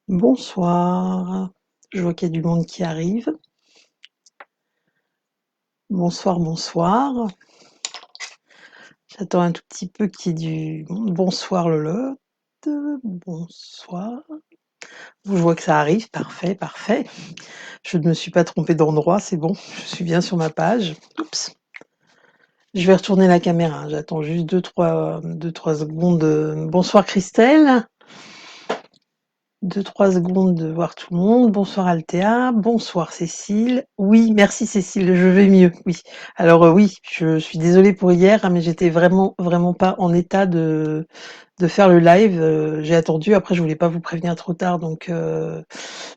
Bonsoir, je vois qu'il y a du monde qui arrive. Bonsoir, bonsoir. J'attends un tout petit peu qu'il y ait du bonsoir Lolotte. Bonsoir. Je vois que ça arrive, parfait, parfait. Je ne me suis pas trompée d'endroit, c'est bon, je suis bien sur ma page. Oups. Je vais retourner la caméra, j'attends juste 2-3 secondes. Bonsoir Christelle. 2-3 secondes de voir tout le monde. Bonsoir Althea, bonsoir Cécile. Oui, merci Cécile, je vais mieux, oui. Alors oui, je suis désolée pour hier, hein, mais j'étais vraiment pas en état de faire le live. J'ai attendu, après je voulais pas vous prévenir trop tard, donc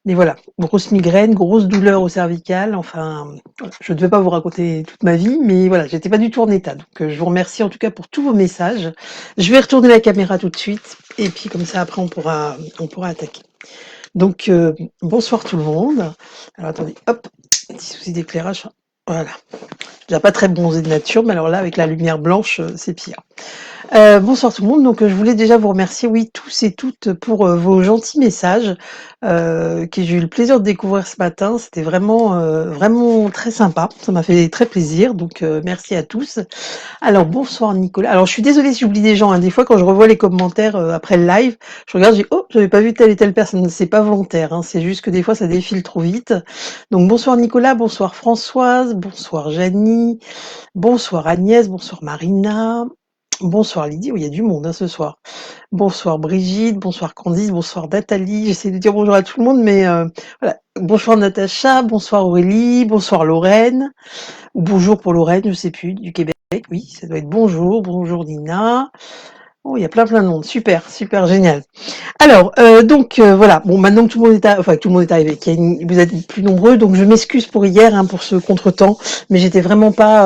mais voilà, grosse migraine, grosse douleur au cervical, enfin, voilà, je ne devais pas vous raconter toute ma vie, mais voilà, j'étais pas du tout en état. Donc je vous remercie en tout cas pour tous vos messages. Je vais retourner la caméra tout de suite, et puis comme ça après on pourra attaquer. Donc bonsoir tout le monde. Alors attendez, hop, petit souci d'éclairage. Voilà. Déjà pas très bronzé de nature, mais alors là avec la lumière blanche, c'est pire. Bonsoir tout le monde. Donc, je voulais déjà vous remercier, oui, tous et toutes, pour vos gentils messages que j'ai eu le plaisir de découvrir ce matin. C'était vraiment très sympa. Ça m'a fait très plaisir. Donc, merci à tous. Alors, bonsoir Nicolas. Alors, je suis désolée si j'oublie des gens, hein. Des fois, quand je revois les commentaires après le live, je regarde, je dis, oh, j'avais pas vu telle et telle personne. C'est pas volontaire, hein. C'est juste que des fois, ça défile trop vite. Donc, bonsoir Nicolas, bonsoir Françoise, bonsoir Janie, bonsoir Agnès, bonsoir Marina. Bonsoir Lydie, oui, il y a du monde hein, ce soir. Bonsoir Brigitte, bonsoir Candice, bonsoir Nathalie. J'essaie de dire bonjour à tout le monde, mais voilà. Bonsoir Natacha, bonsoir Aurélie, bonsoir Lorraine, ou bonjour pour Lorraine, je sais plus, du Québec. Oui, ça doit être bonjour, bonjour Nina. Oh, il y a plein de monde. Super, super, génial. Alors, donc voilà. Bon, maintenant que tout le monde enfin que tout le monde est arrivé, vous êtes plus nombreux, donc je m'excuse pour hier, hein, pour ce contretemps, mais j'étais vraiment pas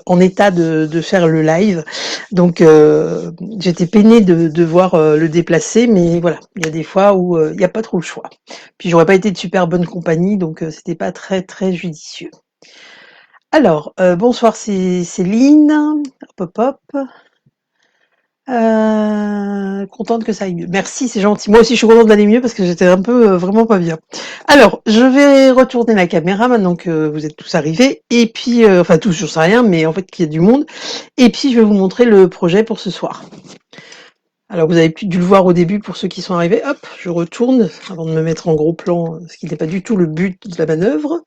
en état de faire le live, donc j'étais peinée de devoir le déplacer, mais voilà, il y a des fois où il n'y a pas trop le choix. Puis j'aurais pas été de super bonne compagnie, donc c'était pas très judicieux. Alors, bonsoir, c'est Céline. Hop, hop, hop. Contente que ça aille mieux. Merci, c'est gentil. Moi aussi, je suis contente d'aller mieux parce que j'étais un peu vraiment pas bien. Alors, je vais retourner la caméra maintenant que vous êtes tous arrivés. Et puis, enfin tous, je sais rien, mais en fait qu'il y a du monde. Et puis, je vais vous montrer le projet pour ce soir. Alors, vous avez dû le voir au début pour ceux qui sont arrivés. Hop, je retourne avant de me mettre en gros plan, ce qui n'est pas du tout le but de la manœuvre.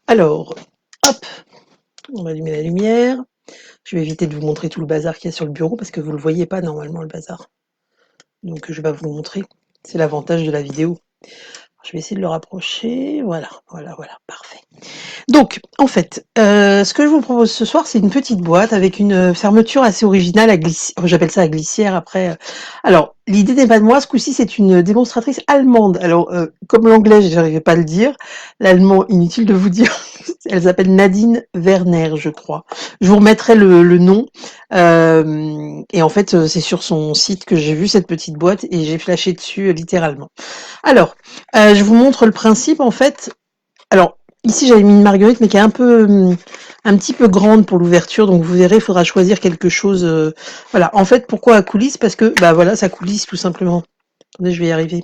Alors, hop, on va allumer la lumière. Je vais éviter de vous montrer tout le bazar qu'il y a sur le bureau parce que vous le voyez pas normalement le bazar. Donc je vais vous le montrer. C'est l'avantage de la vidéo. Je vais essayer de le rapprocher. Voilà, parfait. Donc, en fait, ce que je vous propose ce soir, c'est une petite boîte avec une fermeture assez originale à glissière. J'appelle ça à glissière après. Alors, l'idée n'est pas de moi. Ce coup-ci, c'est une démonstratrice allemande. Alors, comme l'anglais, je n'arrivais pas à le dire. L'allemand, inutile de vous dire. Elle s'appelle Nadine Werner, je crois. Je vous remettrai le nom. Et en fait, c'est sur son site que j'ai vu cette petite boîte et j'ai flashé dessus littéralement. Alors, je vous montre le principe en fait. Alors, ici j'avais mis une marguerite mais qui est un petit peu grande pour l'ouverture, donc vous verrez, il faudra choisir quelque chose. Voilà, en fait, pourquoi à coulisses? Parce que, bah voilà, ça coulisse tout simplement. Attendez, je vais y arriver.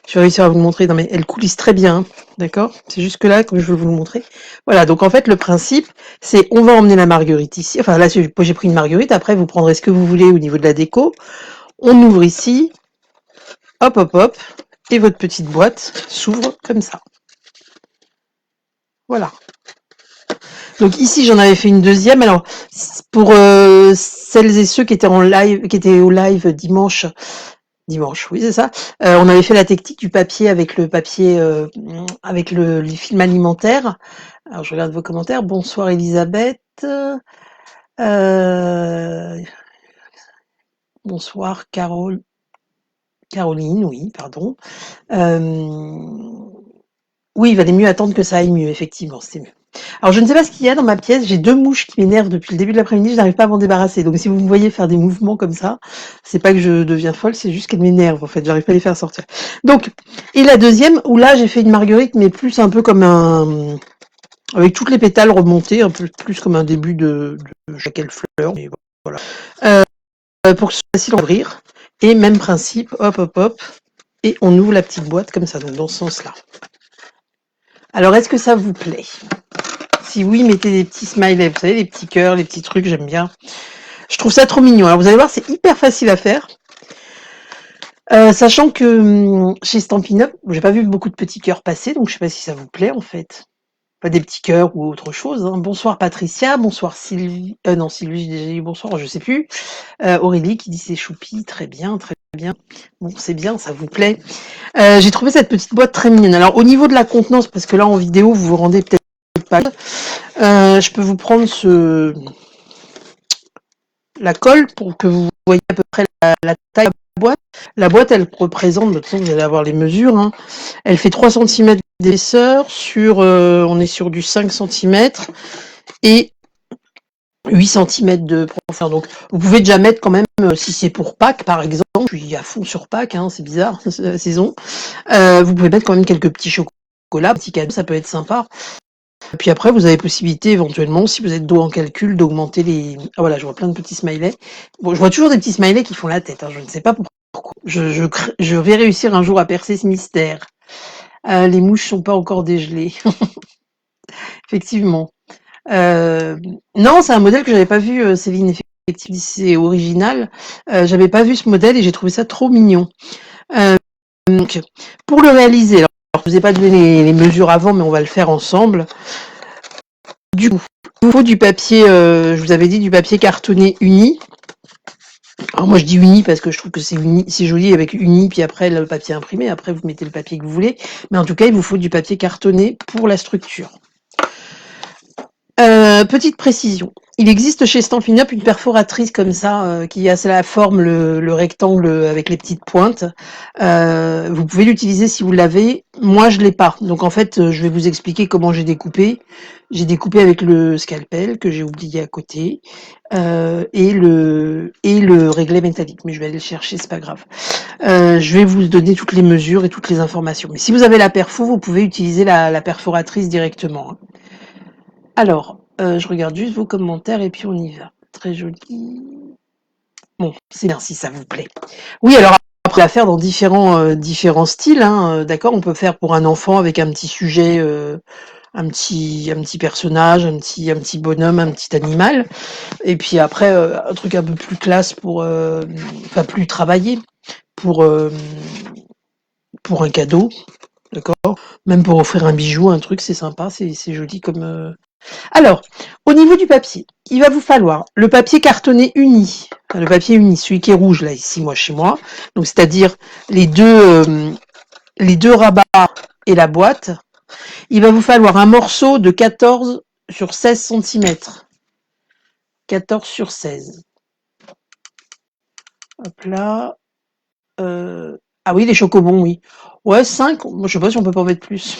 Je vais réussir à vous le montrer. Non mais elle coulisse très bien, d'accord? C'est juste que là, comme je veux vous le montrer. Voilà, donc en fait, le principe, c'est on va emmener la marguerite ici. Enfin là, j'ai pris une marguerite, après vous prendrez ce que vous voulez au niveau de la déco. On ouvre ici, hop, hop, hop, et votre petite boîte s'ouvre comme ça. Voilà. Donc ici j'en avais fait une deuxième. Alors pour celles et ceux qui étaient en live, qui étaient au live dimanche, oui c'est ça. On avait fait la technique du papier avec le papier, avec les films alimentaires. Alors je regarde vos commentaires. Bonsoir Elisabeth. Bonsoir Caroline, oui, pardon. Oui, il valait mieux attendre que ça aille mieux, effectivement, c'était mieux. Alors, je ne sais pas ce qu'il y a dans ma pièce, j'ai 2 mouches qui m'énervent depuis le début de l'après-midi, je n'arrive pas à m'en débarrasser. Donc, si vous me voyez faire des mouvements comme ça, c'est pas que je deviens folle, c'est juste qu'elles m'énervent, en fait, j'arrive pas à les faire sortir. Donc, et la deuxième, où là, j'ai fait une marguerite, mais plus un peu comme avec toutes les pétales remontées, un peu plus comme un début de chacune fleur, mais voilà. Pour que ce soit facile à ouvrir. Et même principe, hop, hop, hop. Et on ouvre la petite boîte comme ça, donc dans ce sens-là. Alors, est-ce que ça vous plaît? Si oui, mettez des petits smileys, vous savez, les petits cœurs, les petits trucs, j'aime bien. Je trouve ça trop mignon. Alors, vous allez voir, c'est hyper facile à faire. Sachant que chez Stampin' Up, j'ai pas vu beaucoup de petits cœurs passer, donc je sais pas si ça vous plaît en fait. Pas des petits cœurs ou autre chose. Hein. Bonsoir Patricia, bonsoir Sylvie. Non, Sylvie, j'ai déjà dit bonsoir, je sais plus. Aurélie qui dit c'est choupi, très bien, très bien. Bon, c'est bien, ça vous plaît. J'ai trouvé cette petite boîte très mignonne. Alors au niveau de la contenance, parce que là en vidéo vous vous rendez peut-être pas, je peux vous prendre la colle pour que vous voyez à peu près la taille de la boîte. La boîte, elle représente, de toute façon vous allez avoir les mesures, hein. Elle fait 3 cm d'épaisseur sur, on est sur du 5 cm et 8 cm de profondeur. Donc vous pouvez déjà mettre quand même, si c'est pour Pâques par exemple, je suis à fond sur Pâques, hein, c'est bizarre, c'est la saison, vous pouvez mettre quand même quelques petits chocolats, petits cadeaux, ça peut être sympa. Et puis après, vous avez possibilité éventuellement, si vous êtes dos en calcul, d'augmenter les... Ah voilà, je vois plein de petits smileys. Bon, je vois toujours des petits smileys qui font la tête, hein, je ne sais pas pourquoi. Je vais réussir un jour à percer ce mystère. Les mouches sont pas encore dégelées. Effectivement. Non, c'est un modèle que j'avais pas vu, Céline, effectivement, c'est original. J'avais pas vu ce modèle et j'ai trouvé ça trop mignon. Donc, pour le réaliser, alors, je vous ai pas donné les mesures avant, mais on va le faire ensemble. Du coup, il vous faut du papier, je vous avais dit du papier cartonné uni. Alors moi je dis uni parce que je trouve que c'est joli avec uni, puis après le papier imprimé, après vous mettez le papier que vous voulez. Mais en tout cas, il vous faut du papier cartonné pour la structure. Petite précision. Il existe chez Stampin' Up une perforatrice comme ça, qui a la forme, le rectangle avec les petites pointes. Vous pouvez l'utiliser si vous l'avez. Moi, je l'ai pas. Donc en fait, je vais vous expliquer comment j'ai découpé. J'ai découpé avec le scalpel que j'ai oublié à côté et le réglet métallique. Mais je vais aller le chercher, c'est pas grave. Je vais vous donner toutes les mesures et toutes les informations. Mais si vous avez la perfo, vous pouvez utiliser la perforatrice directement. Hein. Alors, je regarde juste vos commentaires et puis on y va. Très joli. Bon, c'est bien si ça vous plaît. Oui, alors après, on va faire dans différents styles. Hein, d'accord, on peut faire pour un enfant avec un petit sujet, un petit personnage, un petit bonhomme, un petit animal. Et puis après, un truc un peu plus classe pour, enfin plus travaillé pour, pour un cadeau. D'accord. Même pour offrir un bijou, un truc, c'est sympa, c'est joli comme. Alors, au niveau du papier, il va vous falloir le papier cartonné uni, enfin, le papier uni, celui qui est rouge là ici, moi chez moi. Donc c'est-à-dire les deux rabats et la boîte. Il va vous falloir un morceau de 14 sur 16 cm. 14 sur 16. Hop là. Ah oui, les chocobons, oui. Ouais, 5. Moi, je sais pas si on peut pas en mettre plus.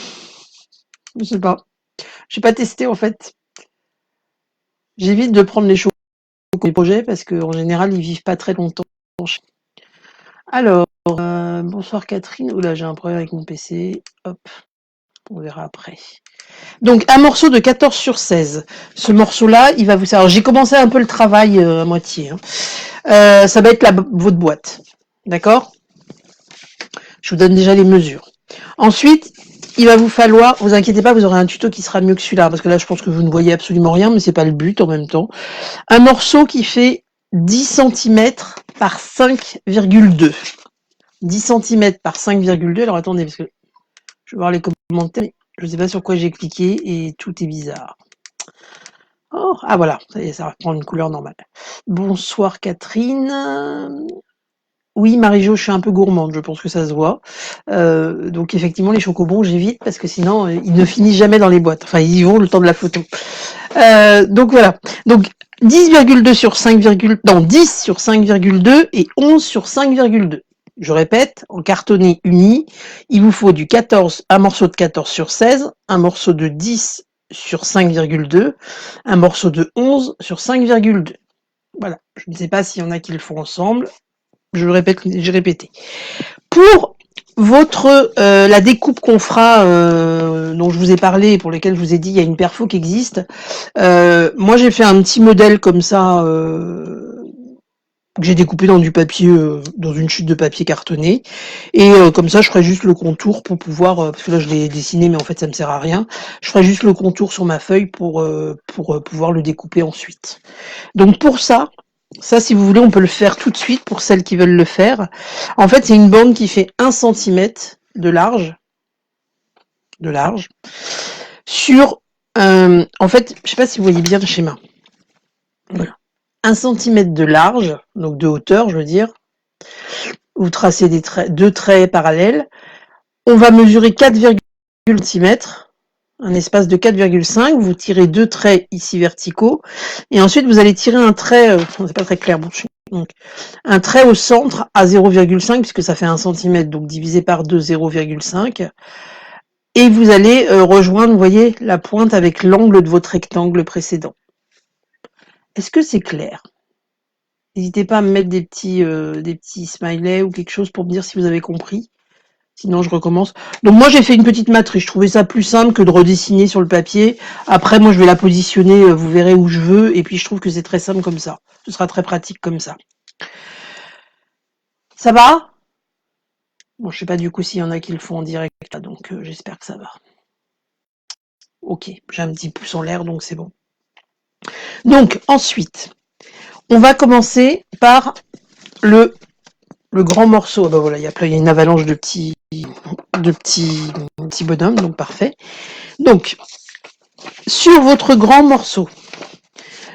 Je sais pas. J'ai pas testé en fait. J'évite de prendre les chocobons pour les projets parce qu'en général, ils vivent pas très longtemps. Alors, bonsoir Catherine. Oula, j'ai un problème avec mon PC. Hop, on verra après. Donc, un morceau de 14 sur 16. Ce morceau-là, il va vous servir. J'ai commencé un peu le travail à moitié. Hein. Ça va être votre boîte. D'accord? Je vous donne déjà les mesures. Ensuite, il va vous falloir, vous inquiétez pas, vous aurez un tuto qui sera mieux que celui-là, parce que là, je pense que vous ne voyez absolument rien, mais c'est pas le but en même temps. Un morceau qui fait 10 cm par 5,2. 10 cm par 5,2. Alors attendez, parce que je vais voir les commentaires. Je ne sais pas sur quoi j'ai cliqué et tout est bizarre. Oh, ah voilà, ça y est, ça va prendre une couleur normale. Bonsoir Catherine. Oui, Marie-Jo, je suis un peu gourmande, je pense que ça se voit. Donc effectivement, les chocobons, j'évite parce que sinon, ils ne finissent jamais dans les boîtes. Enfin, ils y vont le temps de la photo. Donc voilà. Donc 10,2 sur 5, non, 10 sur 5,2 et 11 sur 5,2. Je répète, en cartonné uni, il vous faut un morceau de 14 sur 16, un morceau de 10 sur 5,2, un morceau de 11 sur 5,2. Voilà. Je ne sais pas s'il y en a qui le font ensemble. Je répète, j'ai répété. Pour la découpe qu'on fera, dont je vous ai parlé et pour lesquelles je vous ai dit, il y a une perfo qui existe. Moi, j'ai fait un petit modèle comme ça, que j'ai découpé dans du papier, dans une chute de papier cartonné. Et comme ça, je ferai juste le contour pour pouvoir, parce que là je l'ai dessiné, mais en fait ça me sert à rien. Je ferai juste le contour sur ma feuille pour pouvoir le découper ensuite. Donc pour ça, si vous voulez, on peut le faire tout de suite pour celles qui veulent le faire. En fait, c'est une bande qui fait 1 centimètre de large, sur, en fait, je sais pas si vous voyez bien le schéma. Voilà. 1 centimètre de large, donc de hauteur, je veux dire. Vous tracez des traits, 2 traits parallèles. On va mesurer 4,5 cm, un espace de 4,5. Vous tirez 2 traits ici verticaux, et ensuite vous allez tirer un trait, c'est pas très clair, bon, donc un trait au centre à 0,5 puisque ça fait 1 cm, donc divisé par 2, 0,5. Et vous allez rejoindre, vous voyez, la pointe avec l'angle de votre rectangle précédent. Est-ce que c'est clair? N'hésitez pas à me mettre des petits smileys ou quelque chose pour me dire si vous avez compris. Sinon, je recommence. Donc moi, j'ai fait une petite matrice. Je trouvais ça plus simple que de redessiner sur le papier. Après, moi, je vais la positionner, vous verrez où je veux. Et puis, je trouve que c'est très simple comme ça. Ce sera très pratique comme ça. Ça va? Bon, je sais pas du coup s'il y en a qui le font en direct, là, donc j'espère que ça va. Ok, j'ai un petit pouce en l'air, donc c'est bon. Donc, ensuite, on va commencer par le grand morceau. Ah bah voilà, il y a une avalanche de petits bonhommes, donc parfait. Donc, sur votre grand morceau,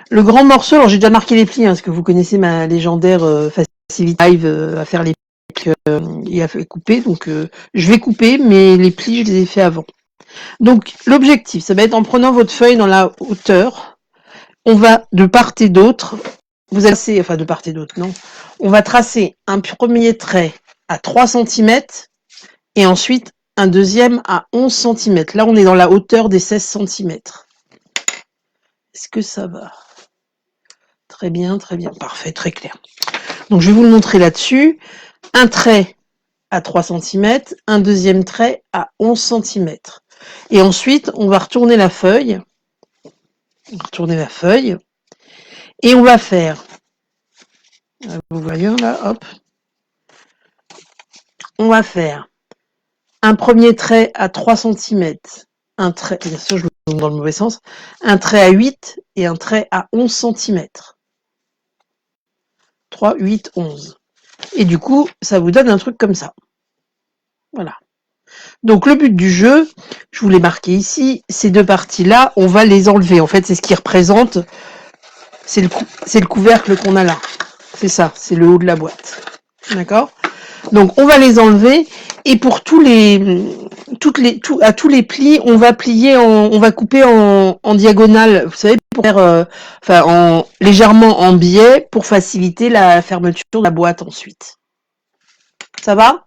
le grand morceau, alors j'ai déjà marqué les plis, parce que vous connaissez ma légendaire facilité live à faire les plis et à couper, donc je vais couper, mais les plis, je les ai fait avant. Donc, l'objectif, ça va être en prenant votre feuille dans la hauteur, on va de part et d'autre, vous allez, enfin de part et d'autre, non, on va tracer un premier trait à 3 cm et ensuite un deuxième à 11 cm. Là, on est dans la hauteur des 16 cm. Est-ce que ça va? Très bien, parfait, très clair. Donc, je vais vous le montrer là-dessus. Un trait à 3 cm, un deuxième trait à 11 cm. Et ensuite, on va retourner la feuille. Et on va faire, vous voyez là, hop. On va faire un premier trait à 3 cm, un trait, bien sûr je le montre dans le mauvais sens, un trait à 8 et un trait à 11 cm. 3, 8, 11. Et du coup, ça vous donne un truc comme ça. Voilà. Donc le but du jeu, je vous l'ai marqué ici, ces deux parties-là, on va les enlever. En fait, c'est ce qui représente, c'est le couvercle qu'on a là. C'est ça, c'est le haut de la boîte. D'accord? Donc on va les enlever et pour à tous les plis, on va couper en diagonale, vous savez, pour faire, légèrement en biais pour faciliter la fermeture de la boîte ensuite. Ça va?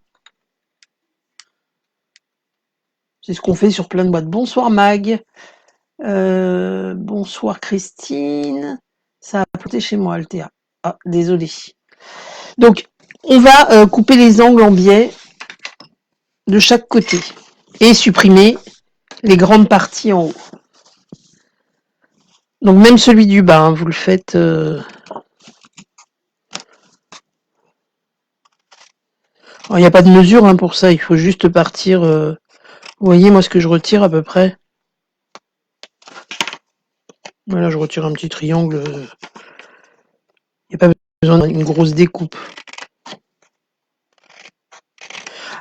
C'est ce qu'on fait sur plein de boîtes. Bonsoir Mag. Bonsoir Christine. Ça a planté chez moi, Althea. Ah, désolé. Donc, on va couper les angles en biais de chaque côté et supprimer les grandes parties en haut. Donc même celui du bas, hein, vous le faites. Il n'y a pas de mesure hein, pour ça, il faut juste partir. Vous voyez moi ce que je retire à peu près. Voilà, je retire un petit triangle. Il n'y a pas besoin d'une grosse découpe.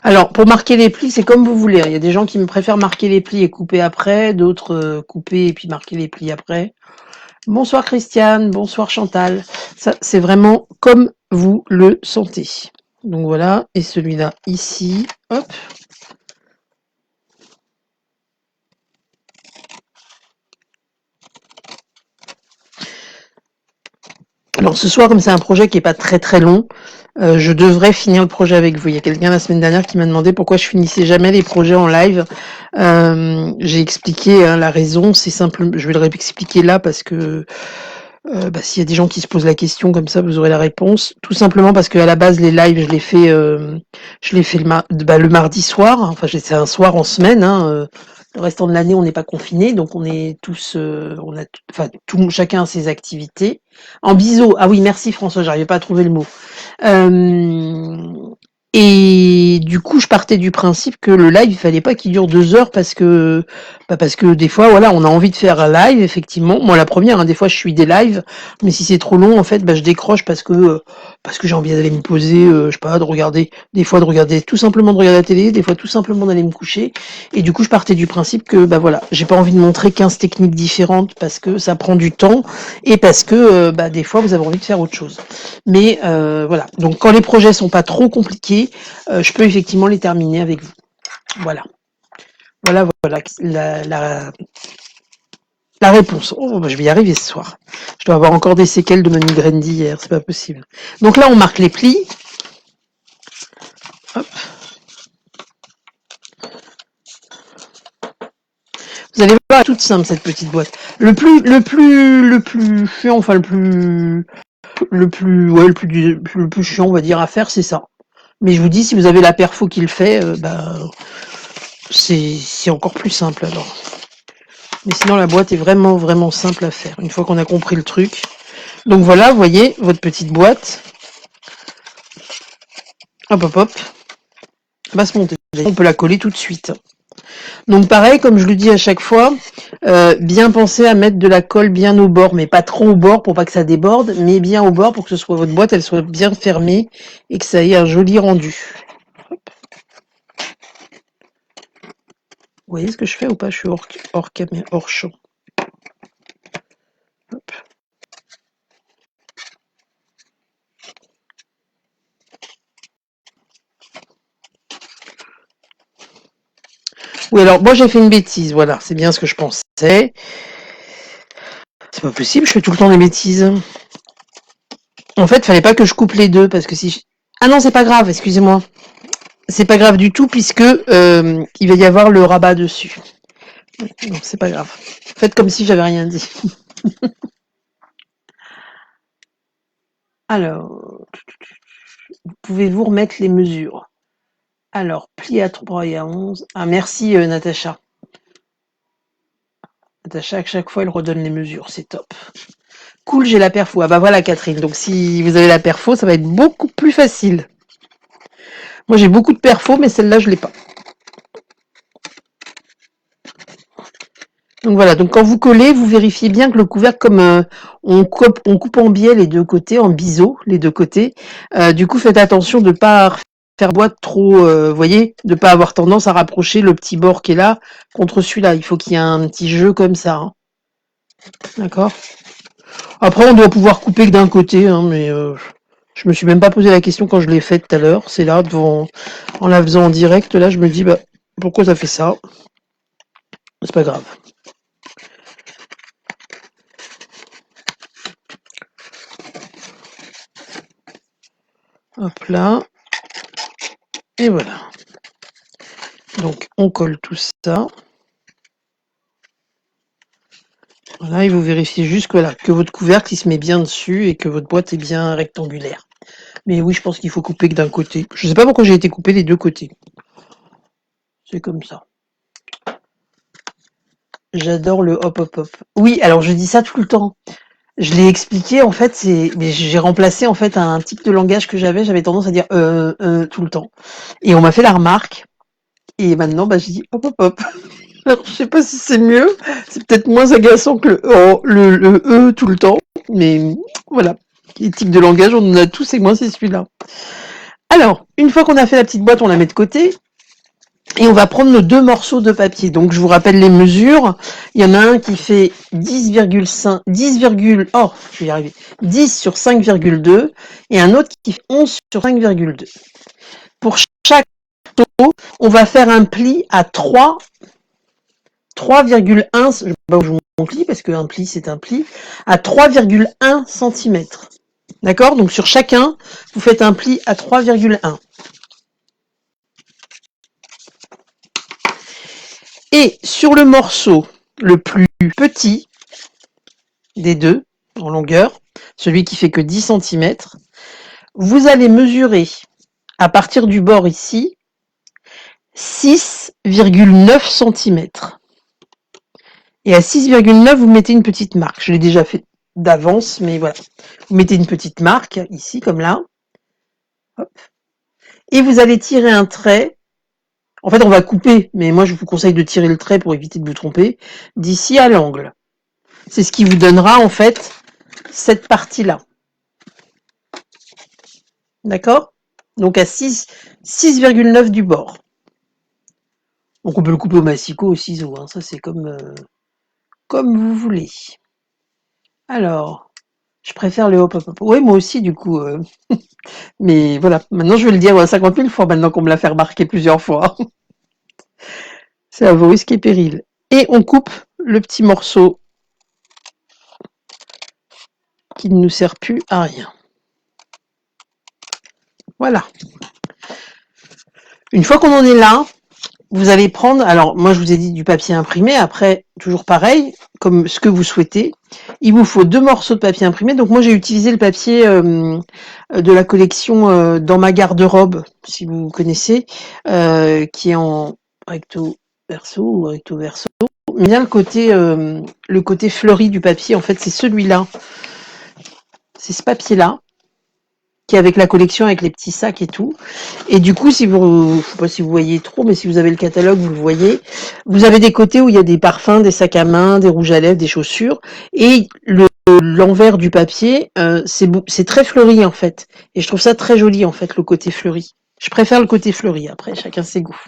Alors, pour marquer les plis, c'est comme vous voulez. Il y a des gens qui me préfèrent marquer les plis et couper après, d'autres couper et puis marquer les plis après. Bonsoir Christiane, bonsoir Chantal. Ça, c'est vraiment comme vous le sentez. Donc voilà, et celui-là ici, hop. Alors ce soir, comme c'est un projet qui n'est pas très très long, je devrais finir le projet avec vous. Il y a quelqu'un la semaine dernière qui m'a demandé pourquoi je finissais jamais les projets en live. J'ai expliqué hein, la raison, c'est simple. Je vais le réexpliquer là parce que s'il y a des gens qui se posent la question comme ça, vous aurez la réponse. Tout simplement parce qu'à la base, les lives, je l'ai fait le mardi soir. Enfin, c'est un soir en semaine. Hein, Le restant de l'année, on n'est pas confinés, donc on est tous, on a, enfin, chacun a ses activités. En biseau, ah oui, merci François, j'arrivais pas à trouver le mot. Euh, et du coup, je partais du principe que le live, il fallait pas qu'il dure 2 heures parce que des fois, voilà, on a envie de faire un live, effectivement. Moi, la première, hein, des fois, je suis des lives, mais si c'est trop long, en fait, bah, je décroche parce que j'ai envie d'aller me poser, je sais pas, de regarder, des fois de regarder, tout simplement de regarder la télé, des fois tout simplement d'aller me coucher. Et du coup, je partais du principe que, bah voilà, j'ai pas envie de montrer 15 techniques différentes parce que ça prend du temps et parce que, bah, des fois, vous avez envie de faire autre chose. Mais voilà. Donc, quand les projets sont pas trop compliqués, je peux effectivement les terminer avec vous. Voilà. Voilà la réponse. Oh, bah, je vais y arriver ce soir. Je dois avoir encore des séquelles de ma migraine d'hier, c'est pas possible. Donc là, on marque les plis. Hop. Vous allez voir, toute simple cette petite boîte. Le plus chiant, enfin le plus chiant, on va dire, à faire, c'est ça. Mais je vous dis, si vous avez la perfo qui le fait, bah, c'est encore plus simple alors. Mais sinon, la boîte est vraiment, vraiment simple à faire, une fois qu'on a compris le truc. Donc voilà, vous voyez, votre petite boîte. Hop, hop, hop. Va se monter. On peut la coller tout de suite. Donc pareil, comme je le dis à chaque fois, bien penser à mettre de la colle bien au bord, mais pas trop au bord pour pas que ça déborde, mais bien au bord pour que ce soit votre boîte, elle soit bien fermée et que ça ait un joli rendu. Hop. Vous voyez ce que je fais ou pas? Je suis hors caméra, hors champ. Hop. Oui, alors moi j'ai fait une bêtise, voilà, c'est bien ce que je pensais. C'est pas possible, je fais tout le temps des bêtises. En fait, fallait pas que je coupe les deux parce que si je... Ah non, c'est pas grave, excusez-moi. C'est pas grave du tout puisque il va y avoir le rabat dessus. Donc c'est pas grave. Faites comme si j'avais rien dit. Alors, pouvez-vous remettre les mesures? Alors, pli à 3 et à 11. Ah, merci Natacha. Natacha, à chaque fois, elle redonne les mesures. C'est top. Cool, j'ai la perfo. Ah bah voilà Catherine. Donc si vous avez la perfo, ça va être beaucoup plus facile. Moi, j'ai beaucoup de perfo, mais celle-là, je l'ai pas. Donc voilà, donc quand vous collez, vous vérifiez bien que le couvercle, comme on coupe en biais les deux côtés, en biseau les deux côtés. Du coup, faites attention de ne pas faire boîte trop, voyez, de ne pas avoir tendance à rapprocher le petit bord qui est là contre celui-là. Il faut qu'il y ait un petit jeu comme ça. Hein. D'accord. Après, on doit pouvoir couper que d'un côté, hein, mais je me suis même pas posé la question quand je l'ai faite tout à l'heure. C'est là, devant, en la faisant en direct, là, je me dis, bah, pourquoi ça fait ça? C'est pas grave. Hop là. Et voilà. Donc on colle tout ça. Voilà, et vous vérifiez juste que, que votre couvercle il se met bien dessus et que votre boîte est bien rectangulaire. Mais oui, je pense qu'il faut couper que d'un côté. Je ne sais pas pourquoi j'ai été coupé des deux côtés. C'est comme ça. J'adore le hop hop hop. Oui, alors je dis ça tout le temps. Je l'ai expliqué en fait, mais j'ai remplacé en fait un type de langage que j'avais tendance à dire tout le temps. Et on m'a fait la remarque. Et maintenant, bah, je dis hop hop hop. Alors, je sais pas si c'est mieux, c'est peut-être moins agaçant que le E tout le temps, mais voilà. Les types de langage, on en a tous et moi, c'est celui-là. Alors, une fois qu'on a fait la petite boîte, on la met de côté et on va prendre nos deux morceaux de papier. Donc, je vous rappelle les mesures. Il y en a un qui fait 10,5, 10, oh, je vais y arriver, 10 sur 5,2 et un autre qui fait 11 sur 5,2. Pour chaque morceau, on va faire un pli à 3,1, je ne sais pas où je mon pli, parce qu'un pli, c'est un pli, à 3,1 cm. D'accord? Donc sur chacun, vous faites un pli à 3,1. Et sur le morceau le plus petit des deux, en longueur, celui qui fait que 10 cm, vous allez mesurer, à partir du bord ici, 6,9 cm. Et à 6,9, vous mettez une petite marque. Je l'ai déjà fait d'avance, mais voilà. Vous mettez une petite marque, ici, comme là. Hop. Et vous allez tirer un trait. En fait, on va couper, mais moi, je vous conseille de tirer le trait pour éviter de vous tromper, d'ici à l'angle. C'est ce qui vous donnera, en fait, cette partie-là. D'accord? Donc, à 6,9 du bord. Donc, on peut le couper au massicot, au ciseau. Hein. Ça, c'est comme vous voulez. Alors, je préfère le hop hop hop. Oui, moi aussi, du coup. Mais voilà, maintenant je vais le dire 50 000 fois, maintenant qu'on me l'a fait remarquer plusieurs fois. C'est à vos risques et périls. Et on coupe le petit morceau qui ne nous sert plus à rien. Voilà. Une fois qu'on en est là, vous allez prendre, alors moi je vous ai dit du papier imprimé, après toujours pareil, comme ce que vous souhaitez. Il vous faut 2 morceaux de papier imprimé, donc moi j'ai utilisé le papier de la collection Dans ma garde-robe, si vous connaissez, qui est en recto verso ou recto verso. Mais bien le côté fleuri du papier, en fait c'est celui-là, c'est ce papier-là, qui est avec la collection, avec les petits sacs et tout. Et du coup, si vous, je sais pas si vous voyez trop, mais si vous avez le catalogue, vous le voyez. Vous avez des côtés où il y a des parfums, des sacs à main, des rouges à lèvres, des chaussures. Et l'envers du papier, c'est très fleuri en fait. Et je trouve ça très joli en fait, le côté fleuri. Je préfère le côté fleuri. Après, chacun ses goûts.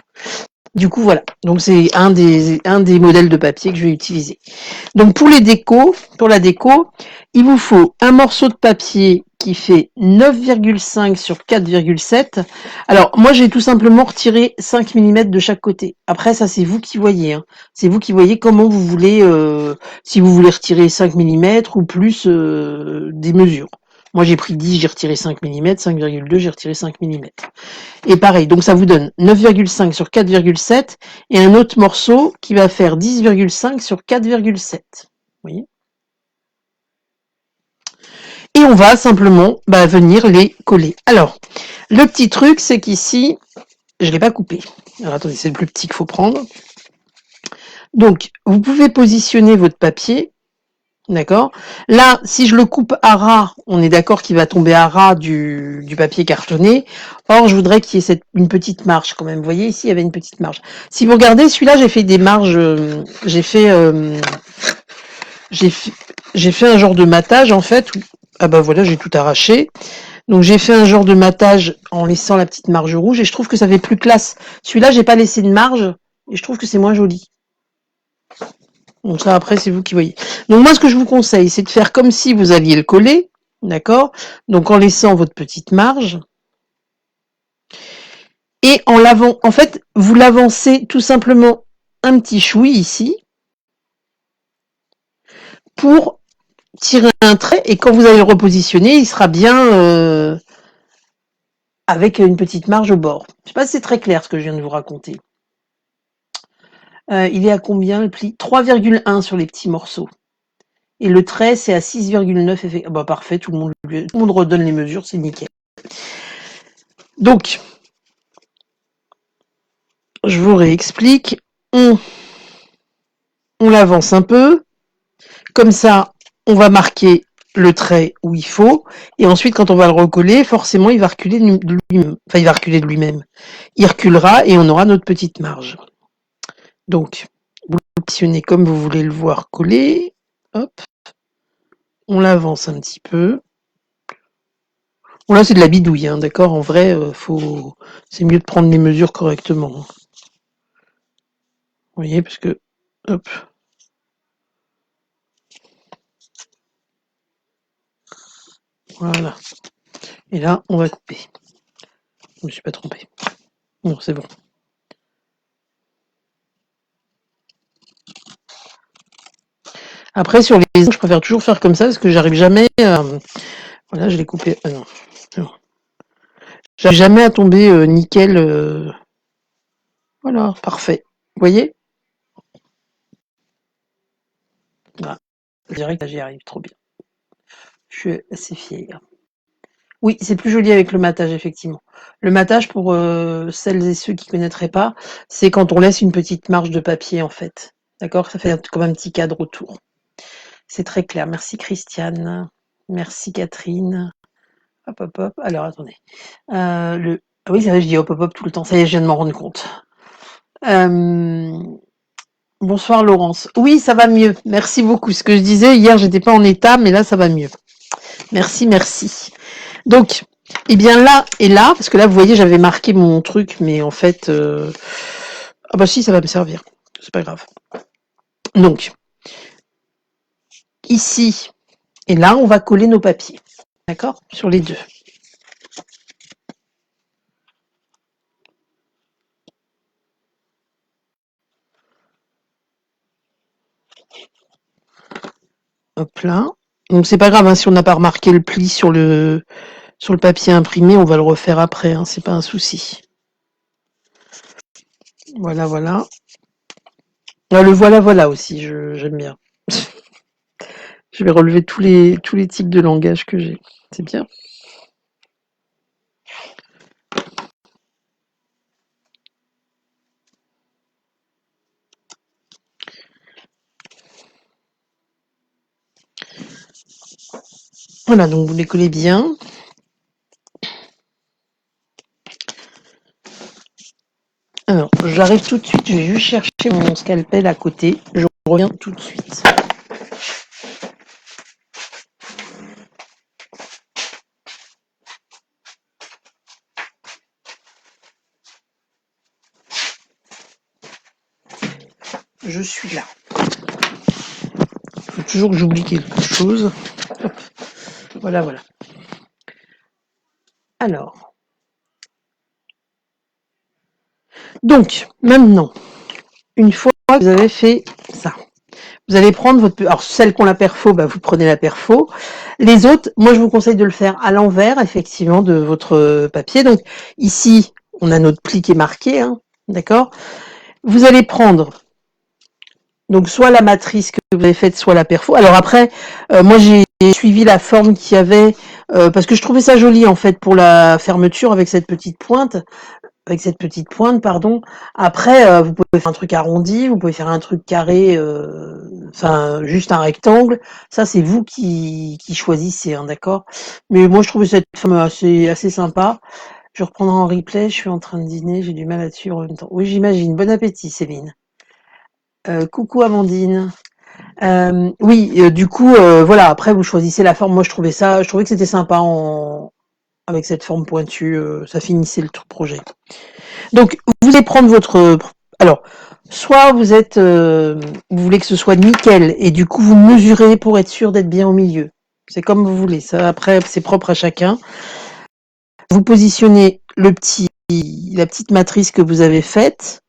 Du coup, voilà. Donc c'est un des modèles de papier que je vais utiliser. Donc pour la déco, il vous faut un morceau de papier qui fait 9,5 sur 4,7. Alors moi j'ai tout simplement retiré 5 mm de chaque côté. Après ça c'est vous qui voyez. Hein. C'est vous qui voyez comment vous voulez, si vous voulez retirer 5 mm ou plus des mesures. Moi j'ai pris 10, j'ai retiré 5 mm, 5,2 j'ai retiré 5 mm. Et pareil, donc ça vous donne 9,5 sur 4,7 et un autre morceau qui va faire 10,5 sur 4,7. Vous voyez ? Et on va simplement venir les coller. Alors, le petit truc, c'est qu'ici, je ne l'ai pas coupé. Alors attendez, c'est le plus petit qu'il faut prendre. Donc, vous pouvez positionner votre papier. D'accord. Là, si je le coupe à ras, on est d'accord qu'il va tomber à ras du papier cartonné. Or, je voudrais qu'il y ait une petite marge quand même. Vous voyez, ici, il y avait une petite marge. Si vous regardez, celui-là, j'ai fait des marges. J'ai fait un genre de matage, en fait. Ah bah voilà, j'ai tout arraché. Donc, j'ai fait un genre de matage en laissant la petite marge rouge. Et je trouve que ça fait plus classe. Celui-là, j'ai pas laissé de marge. Et je trouve que c'est moins joli. Donc ça, après, c'est vous qui voyez. Donc moi, ce que je vous conseille, c'est de faire comme si vous alliez le coller, d'accord? Donc en laissant votre petite marge. Et en l'avant, en fait, vous l'avancez tout simplement un petit chouï ici pour tirer un trait. Et quand vous allez le repositionner, il sera bien avec une petite marge au bord. Je ne sais pas si c'est très clair ce que je viens de vous raconter. Il est à combien le pli? 3,1 sur les petits morceaux. Et le trait, c'est à 6,9. Bah, parfait, tout le monde redonne les mesures, c'est nickel. Donc, je vous réexplique. On l'avance un peu. Comme ça, on va marquer le trait où il faut. Et ensuite, quand on va le recoller, forcément, il va reculer de lui-même. Enfin, il va reculer de lui-même. Il reculera et on aura notre petite marge. Donc, vous le positionnez comme vous voulez le voir coller. Hop. On l'avance un petit peu. Bon, là, c'est de la bidouille, hein, d'accord? En vrai, c'est mieux de prendre les mesures correctement. Vous voyez, parce que, hop. Voilà. Et là, on va couper. Je me suis pas trompé. Non, c'est bon. Après, sur les je préfère toujours faire comme ça parce que j'arrive jamais à... Voilà, je l'ai coupé. Ah non. Non. J'arrive jamais à tomber nickel. Voilà, parfait. Vous voyez? Voilà. Je dirais que j'y arrive trop bien. Je suis assez fière. Oui, c'est plus joli avec le matage, effectivement. Le matage, pour celles et ceux qui ne connaîtraient pas, c'est quand on laisse une petite marge de papier, en fait. D'accord? Ça fait comme un petit cadre autour. C'est très clair. Merci Christiane. Merci Catherine. Hop, hop, hop. Alors, attendez. Ah oui, c'est vrai, je dis hop, hop, hop tout le temps. Ça y est, je viens de m'en rendre compte. Bonsoir Laurence. Oui, ça va mieux. Merci beaucoup. Ce que je disais, hier, j'étais pas en état, mais là, ça va mieux. Merci, merci. Donc, eh bien là et là, parce que là, vous voyez, j'avais marqué mon truc, mais en fait... Ah bah si, ça va me servir. C'est pas grave. Donc, ici et là, on va coller nos papiers. D'accord? Sur les deux. Hop là. Donc c'est pas grave, hein, si on n'a pas remarqué le pli sur le papier imprimé, on va le refaire après, hein, c'est pas un souci. Voilà, voilà. Ah, le voilà, voilà aussi, j'aime bien. Je vais relever tous les types de langage que j'ai. C'est bien. Voilà, donc vous les collez bien. Alors, j'arrive tout de suite, je vais juste chercher mon scalpel à côté. Je reviens tout de suite. Je suis là. Il faut toujours que j'oublie quelque chose. Hop. Voilà, voilà. Alors. Donc, maintenant, une fois que vous avez fait ça, vous allez prendre votre... Alors, celle qu'on la perfo, bah, vous prenez la perfo. Les autres, moi, je vous conseille de le faire à l'envers, effectivement, de votre papier. Donc, ici, on a notre pli qui est marqué, hein, d'accord? Vous allez prendre donc soit la matrice que vous avez faite, soit la perfo. Alors après, moi, j'ai suivi la forme qu'il y avait, parce que je trouvais ça joli, en fait, pour la fermeture avec cette petite pointe. Pardon. Après, vous pouvez faire un truc arrondi, vous pouvez faire un truc carré, enfin juste un rectangle. Ça, c'est vous qui choisissez, hein, d'accord. Mais moi, je trouvais cette forme assez sympa. Je reprendrai en replay. Je suis en train de dîner, j'ai du mal à suivre en même temps. Oui, j'imagine. Bon appétit, Céline. Coucou Amandine. Oui, du coup, voilà. Après, vous choisissez la forme. Moi, je trouvais que c'était sympa avec cette forme pointue. Ça finissait le projet. Donc, vous allez prendre votre... Alors, soit vous voulez que ce soit nickel, et du coup, vous mesurez pour être sûr d'être bien au milieu. C'est comme vous voulez. Ça, après, c'est propre à chacun. Vous positionnez la petite matrice que vous avez faite,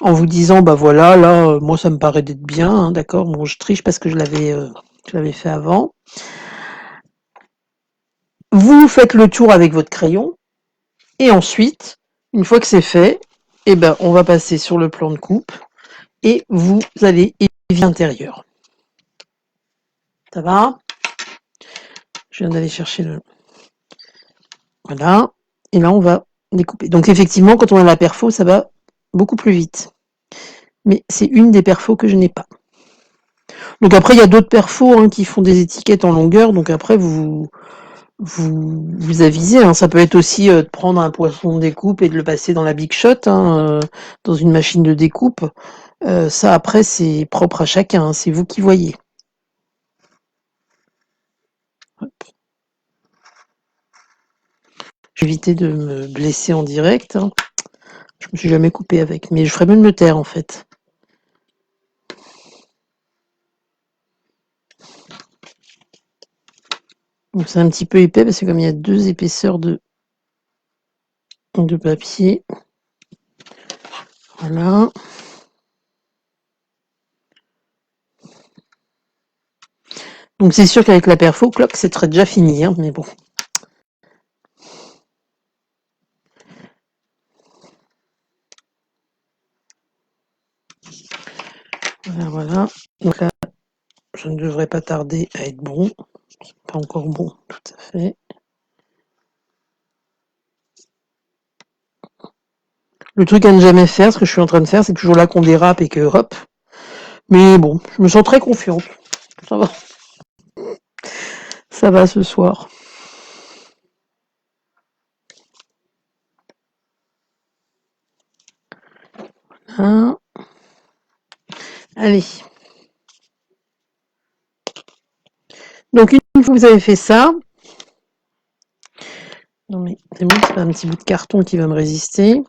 en vous disant, bah voilà, là, moi, ça me paraît d'être bien, hein, d'accord. Bon, je triche parce que je l'avais fait avant. Vous faites le tour avec votre crayon, et ensuite, une fois que c'est fait, eh ben, on va passer sur le plan de coupe. Et vous allez évier l'intérieur. Ça va? Je viens d'aller chercher le... Voilà. Et là, on va découper. Donc, effectivement, quand on a la perfo, ça va beaucoup plus vite. Mais c'est une des perfos que je n'ai pas. Donc, après, il y a d'autres perfos, hein, qui font des étiquettes en longueur. Donc, après, vous avisez. Hein. Ça peut être aussi de prendre un poisson de découpe et de le passer dans la Big Shot, hein, dans une machine de découpe. Ça, après, c'est propre à chacun. Hein. C'est vous qui voyez. Je vais éviter de me blesser en direct. Hein. Je me suis jamais coupé avec, mais je ferais mieux de me taire en fait. Donc c'est un petit peu épais parce que comme il y a deux épaisseurs de papier. Voilà. Donc c'est sûr qu'avec la perfo, cloc, c'est très déjà fini, hein, mais bon. Voilà, voilà. Donc là, je ne devrais pas tarder à être bon. C'est pas encore bon, tout à fait. Le truc à ne jamais faire, ce que je suis en train de faire, c'est toujours là qu'on dérape et que hop, Mais bon, je me sens très confiante. Ça va. Ça va ce soir. Hein. Allez. Donc une fois que vous avez fait ça, non mais c'est bon, c'est pas un petit bout de carton qui va me résister.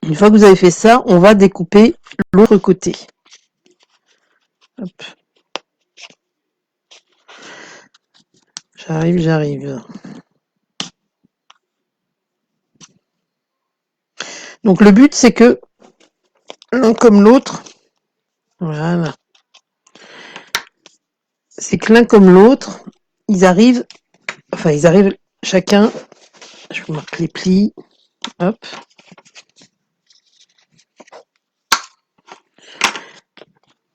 Une fois que vous avez fait ça, on va découper l'autre côté. Hop. J'arrive. Donc le but c'est que l'un comme l'autre, voilà, c'est que l'un comme l'autre, ils arrivent chacun, je vous marque les plis, hop.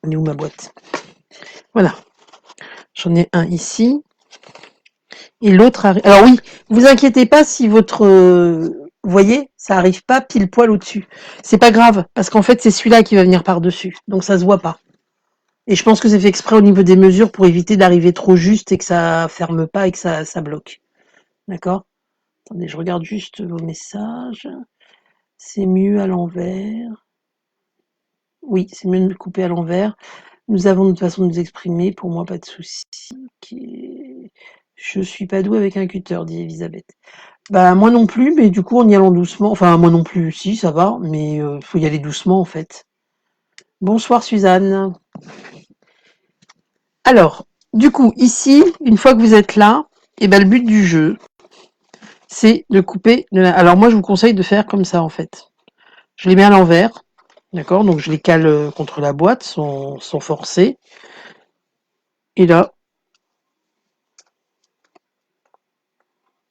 Elle est où ma boîte? Voilà. J'en ai un ici. Et l'autre arrive. Alors oui, vous inquiétez pas si votre, vous voyez, ça arrive pas pile poil au-dessus. C'est pas grave, parce qu'en fait, c'est celui-là qui va venir par-dessus. Donc ça se voit pas. Et je pense que c'est fait exprès au niveau des mesures pour éviter d'arriver trop juste et que ça ferme pas et que ça bloque. D'accord? Attendez, je regarde juste vos messages. C'est mieux à l'envers. Oui, c'est mieux de le couper à l'envers. Nous avons notre façon de nous exprimer. Pour moi, pas de souci. Je suis pas douée avec un cutter, dit Elisabeth. Bah moi non plus, mais du coup en y allant doucement. Enfin moi non plus, si ça va, mais faut y aller doucement en fait. Bonsoir Suzanne. Alors, du coup ici, une fois que vous êtes là, et ben le but du jeu, c'est de couper. Alors moi je vous conseille de faire comme ça en fait. Je les mets à l'envers, d'accord. Donc je les cale contre la boîte sans forcer. Et là,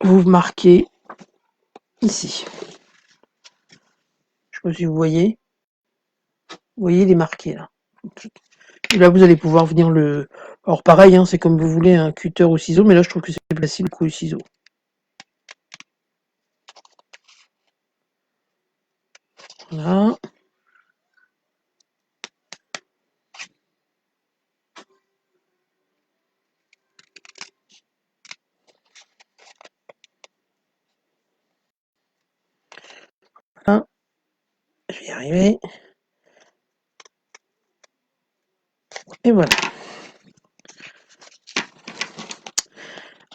vous marquez ici. Je sais pas si vous voyez. Vous voyez les marqués là. Et là, vous allez pouvoir venir le... Alors pareil, hein, c'est comme vous voulez, un cutter ou ciseau, mais là, je trouve que c'est plus facile que le ciseau. Voilà. Voilà. Je vais y arriver. Et voilà.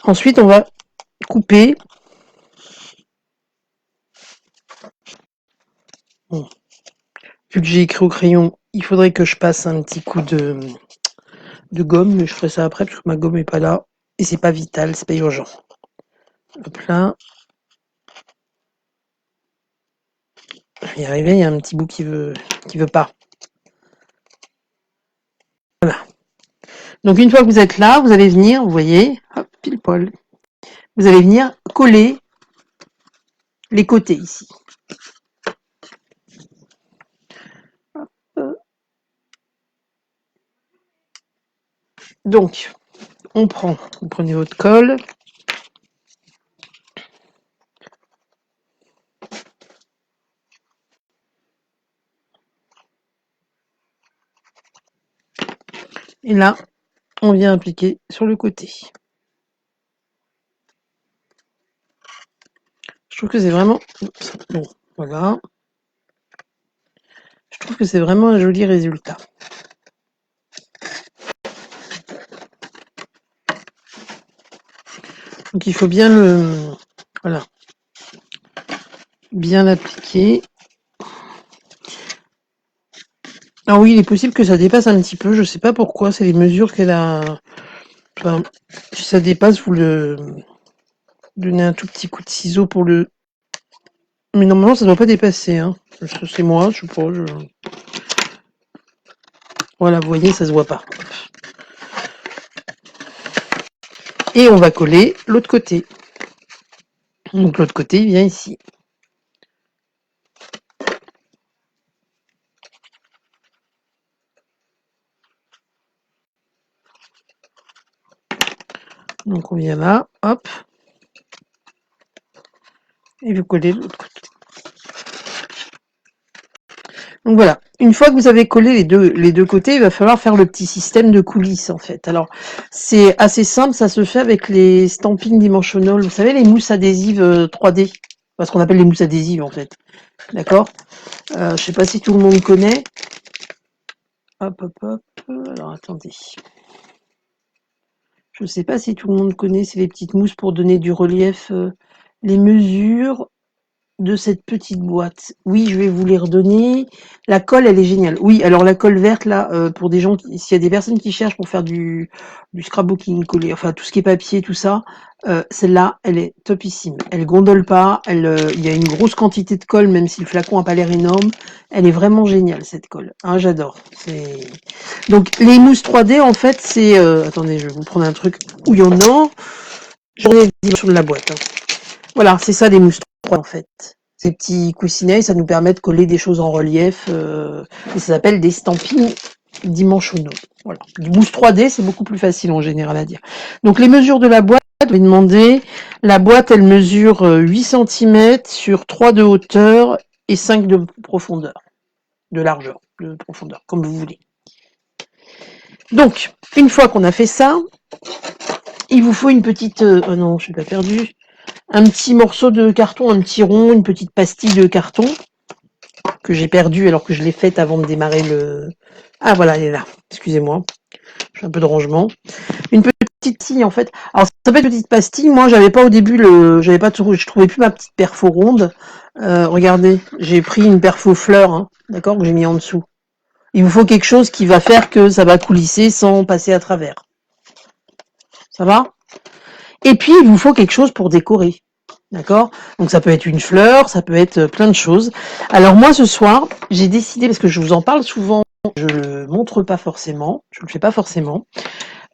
Ensuite, on va couper. Bon. Vu que j'ai écrit au crayon, il faudrait que je passe un petit coup de gomme, mais je ferai ça après parce que ma gomme est pas là. Et c'est pas vital, c'est pas urgent. Hop là. Je vais y arriver, il y a un petit bout qui veut pas. Voilà. Donc une fois que vous êtes là, vous allez venir, vous voyez, hop, pile poil. Vous allez venir coller les côtés ici. Donc, vous prenez votre colle. Et là, on vient appliquer sur le côté. Je trouve que c'est vraiment... Bon, voilà. Je trouve que c'est vraiment un joli résultat. Donc il faut bien le... Voilà. Bien l'appliquer. Alors oui, il est possible que ça dépasse un petit peu. Je sais pas pourquoi. C'est les mesures qu'elle a... Enfin, si ça dépasse, vous le... Donnez un tout petit coup de ciseau pour le... Mais normalement, ça ne doit pas dépasser. Hein. C'est moi, je sais pas. Voilà, vous voyez, ça se voit pas. Et on va coller l'autre côté. Donc l'autre côté, il vient ici. Donc on vient là, hop. Et vous collez de l'autre côté. Donc voilà, une fois que vous avez collé les deux côtés, il va falloir faire le petit système de coulisses en fait. Alors c'est assez simple, ça se fait avec les stampings dimensional. Vous savez les mousses adhésives 3D, ce qu'on appelle les mousses adhésives en fait. D'accord. Je sais pas si tout le monde connaît. Hop hop hop. Alors attendez. Je sais pas si tout le monde connaît, c'est les petites mousses pour donner du relief. Les mesures de cette petite boîte. Oui, je vais vous les redonner. La colle, elle est géniale. Oui, alors la colle verte, là, pour des gens, s'il y a des personnes qui cherchent pour faire du scrapbooking, coller, enfin tout ce qui est papier, tout ça, celle-là, elle est topissime. Elle gondole pas, il y a une grosse quantité de colle, même si le flacon a pas l'air énorme. Elle est vraiment géniale, cette colle. Hein, j'adore. Donc, les mousses 3D, en fait, c'est... attendez, je vais vous prendre un truc où il y en a. J'en ai dit sur de la boîte. Hein. Voilà, c'est ça les mousses 3D en fait. Ces petits coussinets, ça nous permet de coller des choses en relief et ça s'appelle des stampings dimensionaux. Voilà. Du mousse 3D, c'est beaucoup plus facile en général à dire. Donc les mesures de la boîte, je vais demander, la boîte elle mesure 8 cm sur 3 de hauteur et 5 de profondeur, de largeur, de profondeur, comme vous voulez. Donc, une fois qu'on a fait ça, il vous faut une petite... oh non, je suis pas perdue. Un petit morceau de carton, un petit rond, une petite pastille de carton que j'ai perdu alors que je l'ai faite avant de démarrer le... Ah voilà, elle est là. Excusez-moi. Je fais un peu de rangement. Une petite pastille en fait. Alors ça peut être une petite pastille. Moi, j'avais pas au début je trouvais plus ma petite perfo ronde. Regardez, j'ai pris une perfo fleur, hein, d'accord, que j'ai mis en dessous. Il vous faut quelque chose qui va faire que ça va coulisser sans passer à travers. Ça va? Et puis il vous faut quelque chose pour décorer. D'accord? Donc ça peut être une fleur, ça peut être plein de choses. Alors moi ce soir, j'ai décidé, parce que je vous en parle souvent, je le montre pas forcément, je le fais pas forcément,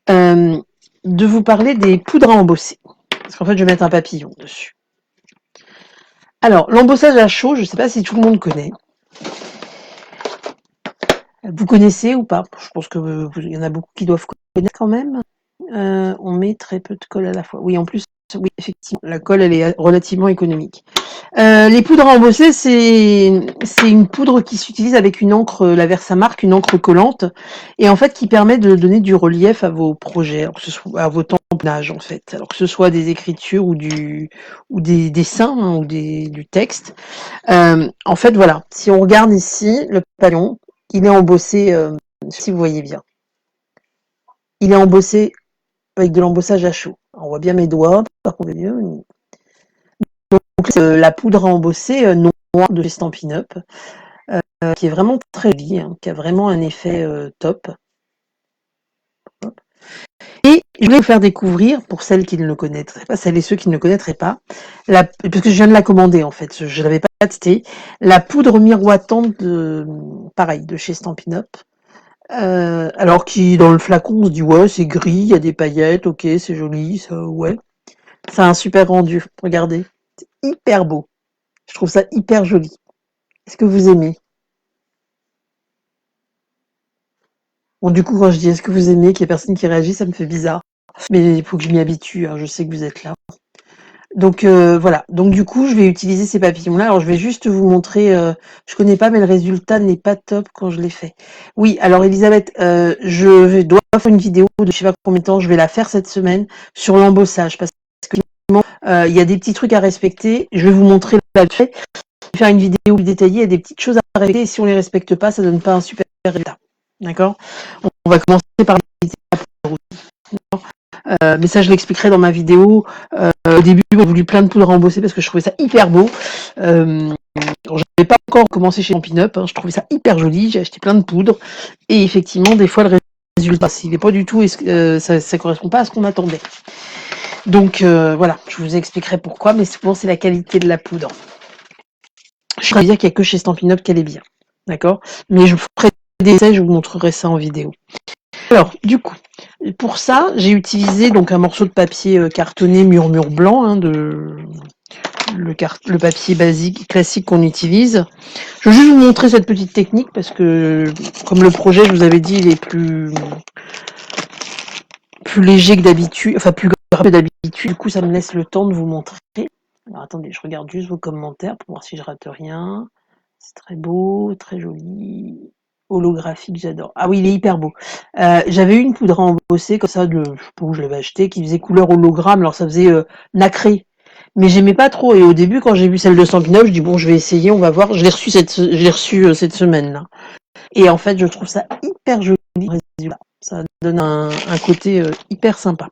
de vous parler des poudres à embosser. Parce qu'en fait, je vais mettre un papillon dessus. Alors, l'embossage à chaud, je ne sais pas si tout le monde connaît. Vous connaissez ou pas? Je pense qu'il y en a beaucoup qui doivent connaître quand même. On met très peu de colle à la fois. Oui, en plus, oui, effectivement, la colle, elle est relativement économique. Les poudres à embosser, c'est une poudre qui s'utilise avec une encre, la Versamark, une encre collante, et en fait qui permet de donner du relief à vos projets, alors que ce soit à vos tamponnages en fait, alors que ce soit des écritures ou des dessins hein, ou du texte. En fait, voilà, si on regarde ici le papillon, il est embossé, si vous voyez bien, il est embossé avec de l'embossage à chaud. On voit bien mes doigts, par contre, donc la poudre à embosser noire de chez Stampin' Up, qui est vraiment très jolie, hein, qui a vraiment un effet top. Et je voulais vous faire découvrir, pour celles qui ne le connaîtraient pas, celles et ceux qui ne le connaîtraient pas, parce que je viens de la commander en fait, je ne l'avais pas testée, la poudre miroitante pareil, de chez Stampin' Up. Alors qui dans le flacon on se dit ouais c'est gris, il y a des paillettes, ok c'est joli, ça ouais. Ça a un super rendu, regardez, c'est hyper beau. Je trouve ça hyper joli. Est-ce que vous aimez? Bon, du coup, quand je dis est-ce que vous aimez, qu'il y ait personne qui réagit, ça me fait bizarre. Mais il faut que je m'y habitue, hein, je sais que vous êtes là. Donc voilà, donc du coup, je vais utiliser ces papillons-là. Alors je vais juste vous montrer, je connais pas, mais le résultat n'est pas top quand je l'ai fait. Oui, alors Elisabeth, dois faire une vidéo de je sais pas combien de temps, je vais la faire cette semaine, sur l'embossage, parce que il y a des petits trucs à respecter. Je vais vous montrer là le fait. Faire une vidéo plus détaillée, il y a des petites choses à respecter, et si on les respecte pas, ça donne pas un super résultat. D'accord? On va commencer par la poudre. Mais ça, je l'expliquerai dans ma vidéo. Au début, j'ai voulu plein de poudre à embosser parce que je trouvais ça hyper beau. J'avais pas encore commencé chez Stampin' Up, hein, je trouvais ça hyper joli, j'ai acheté plein de poudre. Et effectivement, des fois, le résultat, il n'est pas du tout, ça correspond pas à ce qu'on attendait. Donc voilà, je vous expliquerai pourquoi, mais souvent, c'est la qualité de la poudre. Je vais dire qu'il n'y a que chez Stampin' Up qu'elle est bien. D'accord? Mais je ferai des essais, je vous montrerai ça en vidéo. Alors, du coup, pour ça, j'ai utilisé donc un morceau de papier cartonné murmure blanc, hein, le papier basique, classique qu'on utilise. Je vais juste vous montrer cette petite technique parce que, comme le projet, je vous avais dit, il est plus léger que d'habitude, enfin plus gras que d'habitude. Du coup, ça me laisse le temps de vous montrer. Alors attendez, je regarde juste vos commentaires pour voir si je rate rien. C'est très beau, très joli, holographique, j'adore. Ah oui, il est hyper beau. J'avais eu une poudre à embosser comme ça, je sais pas où je l'avais acheté, qui faisait couleur hologramme, alors ça faisait nacré. Mais j'aimais pas trop. Et au début, quand j'ai vu celle de Stampin' Up, je dis bon, je vais essayer, on va voir. Je l'ai reçu cette semaine-là. Et en fait, je trouve ça hyper joli. Résultat. Ça donne un côté hyper sympa.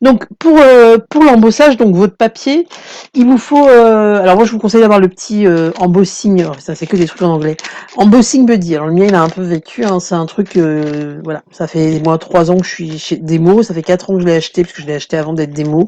Donc pour l'embossage, donc votre papier, il vous faut alors moi je vous conseille d'avoir le petit embossing, alors ça c'est que des trucs en anglais. Embossing Buddy. Alors le mien il a un peu vécu, hein, c'est un truc voilà, ça fait moi 3 ans que je suis chez Demo, ça fait 4 ans que je l'ai acheté parce que je l'ai acheté avant d'être Demo.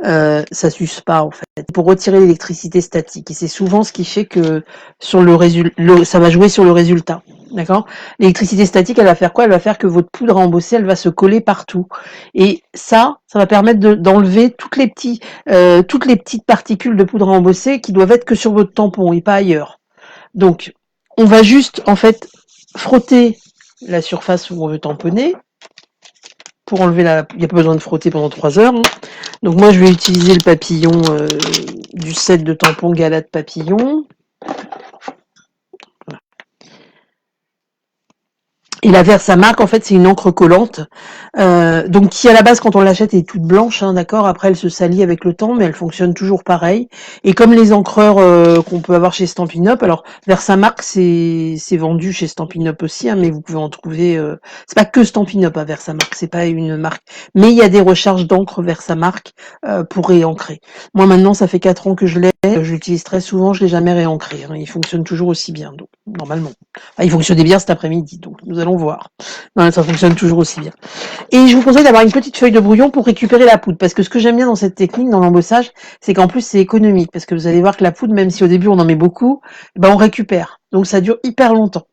Ça s'use pas en fait. Pour retirer l'électricité statique et c'est souvent ce qui fait que sur le résultat, ça va jouer sur le résultat. D'accord. L'électricité statique, elle va faire quoi? Elle va faire que votre poudre à embosser, elle va se coller partout. Et ça va permettre d'enlever toutes les petites particules de poudre à embosser qui doivent être que sur votre tampon et pas ailleurs. Donc, on va juste en fait frotter la surface où on veut tamponner pour enlever il n'y a pas besoin de frotter pendant 3 heures. Donc moi je vais utiliser le papillon du set de tampons Galate Papillon. Et la Versamark, en fait, c'est une encre collante, donc qui à la base, quand on l'achète, est toute blanche, hein, d'accord. Après, elle se salit avec le temps, mais elle fonctionne toujours pareil. Et comme les encreurs qu'on peut avoir chez Stampin' Up, alors Versamark, c'est vendu chez Stampin' Up aussi, hein, mais vous pouvez en trouver. C'est pas que Stampin' Up à Versamark, c'est pas une marque, mais il y a des recharges d'encre Versamark pour réancrer. Moi, maintenant, ça fait 4 ans que je l'ai, je l'utilise très souvent, je l'ai jamais réancré. Hein, il fonctionne toujours aussi bien, donc normalement. Enfin, il fonctionnait bien cet après-midi, donc nous allons voir. Non, ça fonctionne toujours aussi bien. Et je vous conseille d'avoir une petite feuille de brouillon pour récupérer la poudre, parce que ce que j'aime bien dans cette technique, dans l'embossage, c'est qu'en plus c'est économique, parce que vous allez voir que la poudre, même si au début on en met beaucoup, ben on récupère. Donc ça dure hyper longtemps.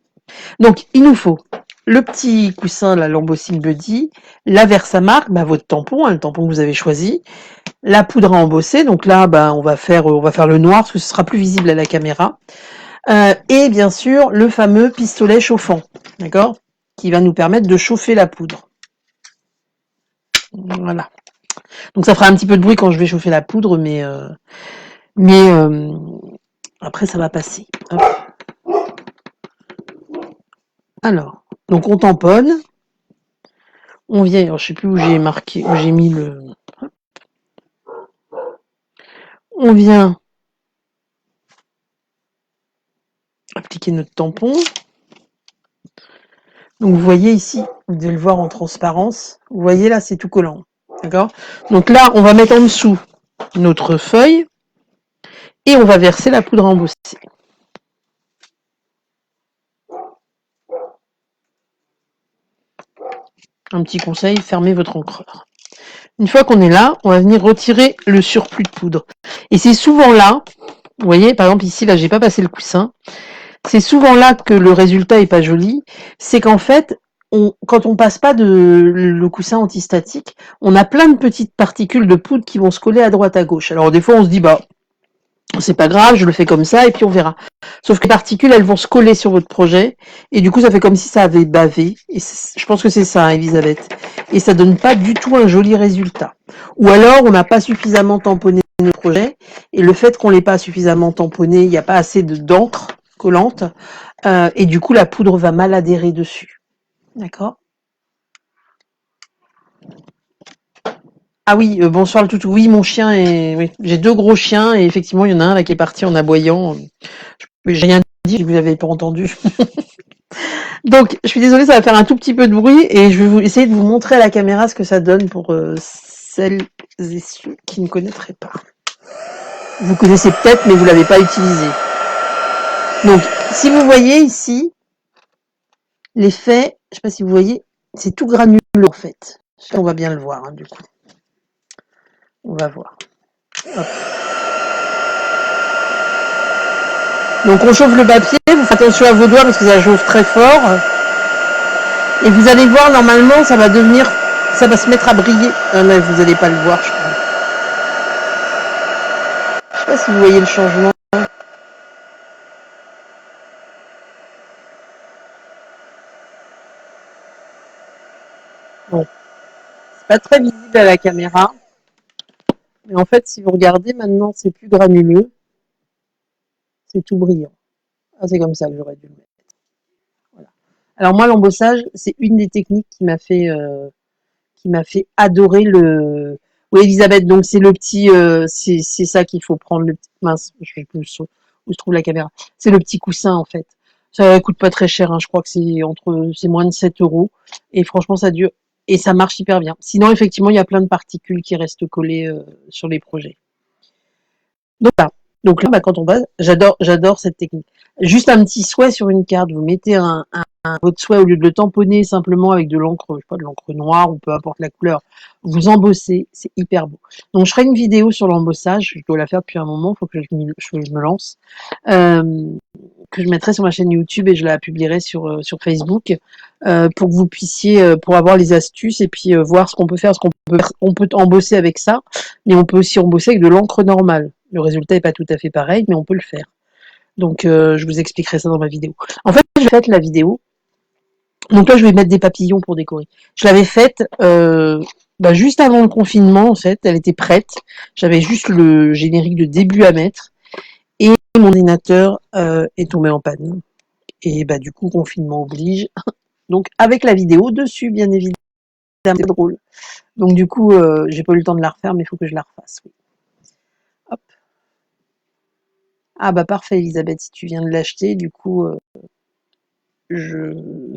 Donc il nous faut le petit coussin, là, l'embossing buddy, la Versamark, ben, votre tampon, hein, le tampon que vous avez choisi, la poudre à embosser. Donc là, ben, on va faire le noir, parce que ce sera plus visible à la caméra. Et bien sûr, le fameux pistolet chauffant, d'accord, qui va nous permettre de chauffer la poudre. Voilà. Donc ça fera un petit peu de bruit quand je vais chauffer la poudre, mais après ça va passer. Hop. Alors, donc on tamponne, on vient, alors je sais plus où j'ai marqué, où j'ai mis on vient appliquer notre tampon. Donc vous voyez ici, vous devez le voir en transparence. Vous voyez là, c'est tout collant, d'accord. Donc là, on va mettre en dessous notre feuille et on va verser la poudre à embosser. Un petit conseil, fermez votre encreur. Une fois qu'on est là, on va venir retirer le surplus de poudre. Et c'est souvent là, vous voyez, par exemple ici, là, j'ai pas passé le coussin. C'est souvent là que le résultat est pas joli. C'est qu'en fait, quand on passe pas le coussin antistatique, on a plein de petites particules de poudre qui vont se coller à droite à gauche. Alors des fois, on se dit, bah, c'est pas grave, je le fais comme ça et puis on verra. Sauf que les particules, elles vont se coller sur votre projet et du coup, ça fait comme si ça avait bavé. Et je pense que c'est ça, hein, Elisabeth. Et ça donne pas du tout un joli résultat. Ou alors, on n'a pas suffisamment tamponné le projet et le fait qu'on l'ait pas suffisamment tamponné, il n'y a pas assez d'encre collante et du coup, la poudre va mal adhérer dessus. D'accord. Ah oui, bonsoir le toutou. Oui, mon chien est. Oui, j'ai 2 gros chiens et effectivement, il y en a un là qui est parti en aboyant. J'ai rien dit, vous l'avez pas entendu. Donc, je suis désolée, ça va faire un tout petit peu de bruit et je vais essayer de vous montrer à la caméra ce que ça donne pour celles et ceux qui ne connaîtraient pas. Vous connaissez peut-être, mais vous l'avez pas utilisé. Donc, si vous voyez ici, l'effet, je sais pas si vous voyez, c'est tout granuleux en fait. On va bien le voir, hein, du coup. On va voir. Hop. Donc on chauffe le papier, vous faites attention à vos doigts parce que ça chauffe très fort. Et vous allez voir, normalement, ça va se mettre à briller. Là, vous n'allez pas le voir, je crois. Je sais pas si vous voyez le changement. Bon, c'est pas très visible à la caméra. Mais en fait, si vous regardez, maintenant, c'est plus granuleux. C'est tout brillant. Ah, c'est comme ça que j'aurais dû le mettre. Voilà. Alors moi, l'embossage, c'est une des techniques qui m'a fait adorer le. Oui, Elisabeth, donc c'est le petit, c'est ça qu'il faut prendre le petit. Mince, je sais plus où se trouve la caméra. C'est le petit coussin en fait. Ça coûte pas très cher, hein, je crois que c'est moins de 7 euros. Et franchement, ça dure et ça marche hyper bien. Sinon, effectivement, il y a plein de particules qui restent collées sur les projets. Donc là, quand on base, j'adore cette technique. Juste un petit souhait sur une carte, vous mettez votre souhait au lieu de le tamponner simplement avec de l'encre, je sais pas, de l'encre noire ou peu importe la couleur, vous embossez, c'est hyper beau. Donc je ferai une vidéo sur l'embossage, je dois la faire depuis un moment, il faut que je me lance, euh, que je mettrai sur ma chaîne YouTube et je la publierai sur Facebook pour que vous puissiez, pour avoir les astuces et puis voir ce qu'on peut faire, on peut embosser avec ça, mais on peut aussi embosser avec de l'encre normale. Le résultat n'est pas tout à fait pareil, mais on peut le faire. Donc je vous expliquerai ça dans ma vidéo. En fait, je vais faire la vidéo. Donc là, je vais mettre des papillons pour décorer. Je l'avais faite juste avant le confinement, en fait. Elle était prête. J'avais juste le générique de début à mettre. Et mon ordinateur est tombé en panne. Et du coup, confinement oblige. Donc avec la vidéo dessus, bien évidemment. C'est drôle. Donc du coup, j'ai pas eu le temps de la refaire, mais il faut que je la refasse. Oui. Hop. Ah parfait, Elisabeth, si tu viens de l'acheter, du coup,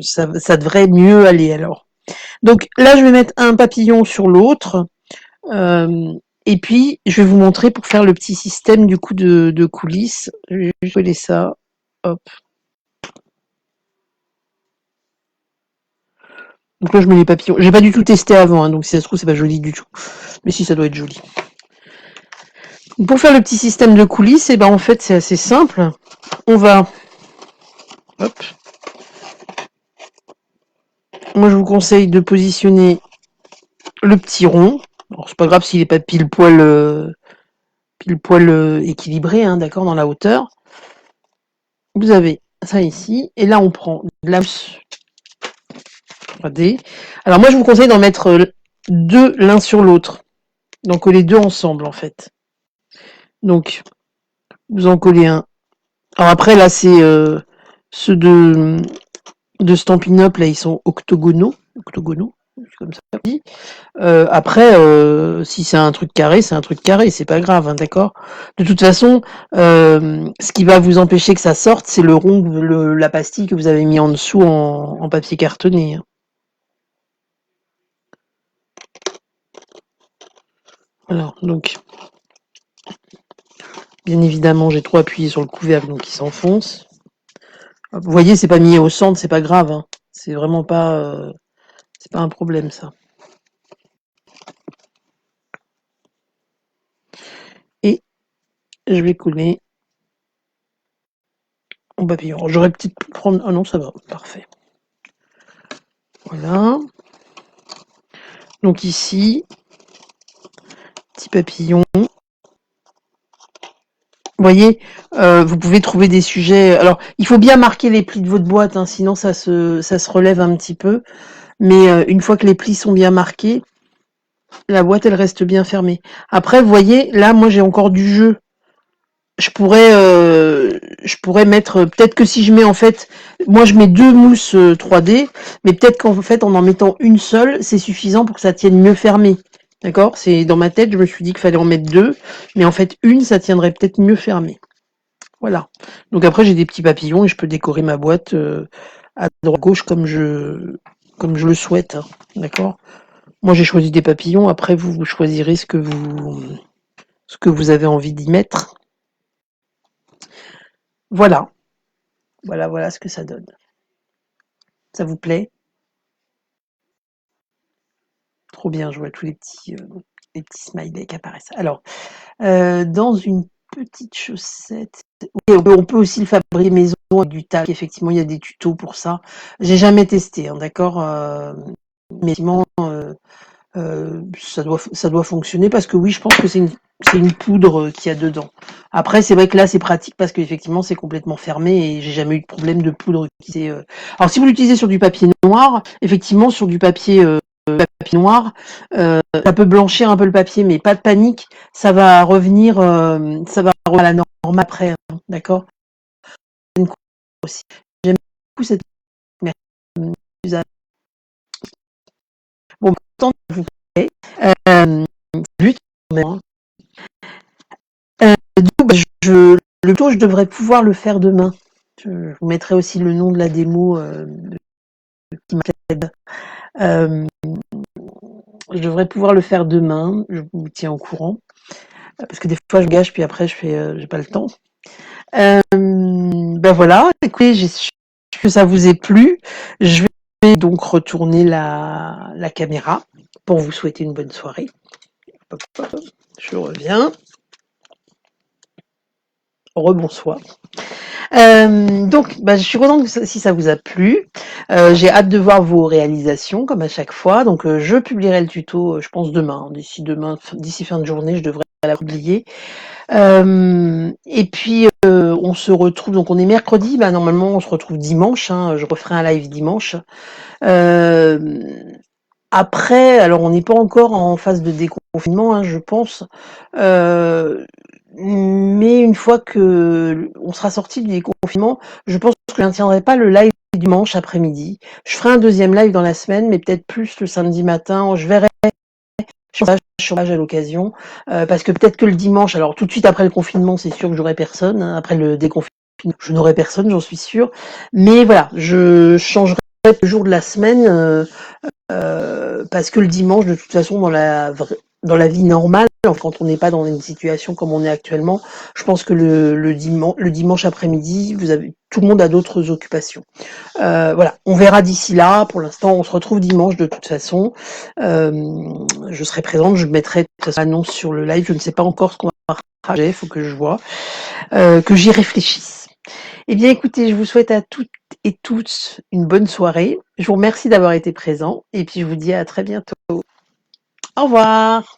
ça devrait mieux aller alors. Donc là, je vais mettre un papillon sur l'autre. Et puis, je vais vous montrer pour faire le petit système du coup de coulisses. Je vais juste coller ça. Hop. Donc là, je mets les papillons. J'ai pas du tout testé avant, hein, donc si ça se trouve, c'est pas joli du tout. Mais si, ça doit être joli. Donc, pour faire le petit système de coulisses, en fait, c'est assez simple. On va... Hop. Moi, je vous conseille de positionner le petit rond. Alors, c'est pas grave s'il est pas pile poil équilibré, hein, d'accord, dans la hauteur. Vous avez ça ici. Et là, on prend de la mousse 3D. Alors, moi, je vous conseille d'en mettre deux l'un sur l'autre. D'en coller deux ensemble, en fait. Donc, vous en collez un. Alors après, là, c'est ceux de Stampin' Up, là, ils sont octogonaux. Octogonaux, comme ça. Après, si c'est un truc carré, c'est pas grave, hein, d'accord. De toute façon, ce qui va vous empêcher que ça sorte, c'est le rond, la pastille que vous avez mis en dessous en papier cartonné. Hein. Alors, donc, bien évidemment, j'ai trop appuyé sur le couvercle, donc il s'enfonce. Vous voyez, c'est pas mis au centre, c'est pas grave. Hein. C'est vraiment pas, c'est pas un problème, ça. Et je vais coller en papillon. J'aurais peut-être pu prendre... Ah non, ça va, parfait. Voilà. Donc ici, petit papillon. Vous voyez, vous pouvez trouver des sujets. Alors, il faut bien marquer les plis de votre boîte, hein, sinon ça se relève un petit peu. Mais une fois que les plis sont bien marqués, la boîte, elle reste bien fermée. Après, vous voyez, là, moi, j'ai encore du jeu. Je pourrais mettre, peut-être que si je mets en fait, moi je mets deux mousses 3D, mais peut-être qu'en fait en mettant une seule, c'est suffisant pour que ça tienne mieux fermé. D'accord? C'est dans ma tête, je me suis dit qu'il fallait en mettre deux, mais en fait une, ça tiendrait peut-être mieux fermé. Voilà. Donc après j'ai des petits papillons et je peux décorer ma boîte à droite gauche comme je le souhaite. Hein. D'accord? Moi j'ai choisi des papillons, après vous choisirez ce que vous avez envie d'y mettre. Voilà. Voilà ce que ça donne. Ça vous plaît? Trop bien, je vois tous les petits smileys qui apparaissent. Alors, dans une petite chaussette, oui, on peut aussi le fabriquer maison avec du tac. Effectivement, il y a des tutos pour ça. J'ai jamais testé, hein, d'accord. Mais effectivement, ça doit fonctionner parce que oui, je pense que c'est une poudre qu'il y a dedans. Après, c'est vrai que là, c'est pratique parce qu'effectivement, c'est complètement fermé et j'ai jamais eu de problème de poudre qui s'est. Alors, si vous l'utilisez sur du papier noir, effectivement, sur du papier noir, ça peut blanchir un peu le papier, mais pas de panique, ça va revenir à la norme après, hein, d'accord. aussi. J'aime beaucoup cette merci. Bon, content de vous parler. But, du coup, le tour, je devrais pouvoir le faire demain. Je vous mettrai aussi le nom de la démo qui m'aide. Je devrais pouvoir le faire demain. Je vous tiens au courant. Parce que des fois, je gâche, puis après, j'ai pas le temps. Ben voilà, écoutez, j'espère que ça vous ait plu. Je vais donc retourner la caméra pour vous souhaiter une bonne soirée. Hop, hop, je reviens. Rebonsoir. Donc, je suis contente si ça vous a plu. J'ai hâte de voir vos réalisations, comme à chaque fois. Donc, je publierai le tuto, je pense demain. D'ici fin de journée, je devrais la publier. Et puis, on se retrouve. Donc, on est mercredi. Normalement, on se retrouve dimanche. Je referai un live dimanche. Après, alors on n'est pas encore en phase de déconfinement, je pense. Mais une fois que on sera sorti du déconfinement, je pense que je ne maintiendrai pas le live dimanche après-midi. Je ferai un deuxième live dans la semaine, mais peut-être plus le samedi matin. Je verrai chômage à l'occasion, parce que peut-être que le dimanche, alors tout de suite après le confinement, c'est sûr que j'aurai personne. Après le déconfinement, je n'aurai personne, j'en suis sûre. Mais voilà, je changerai le jour de la semaine. Parce que le dimanche, de toute façon, dans la vie normale, quand on n'est pas dans une situation comme on est actuellement, je pense que le dimanche après-midi, tout le monde a d'autres occupations. Voilà, on verra d'ici là. Pour l'instant, on se retrouve dimanche de toute façon. Je serai présente, je mettrai l'annonce sur le live. Je ne sais pas encore ce qu'on va partager, il faut que je vois, que j'y réfléchisse. Eh bien, écoutez, je vous souhaite à toutes et tous une bonne soirée. Je vous remercie d'avoir été présent et puis je vous dis à très bientôt. Au revoir.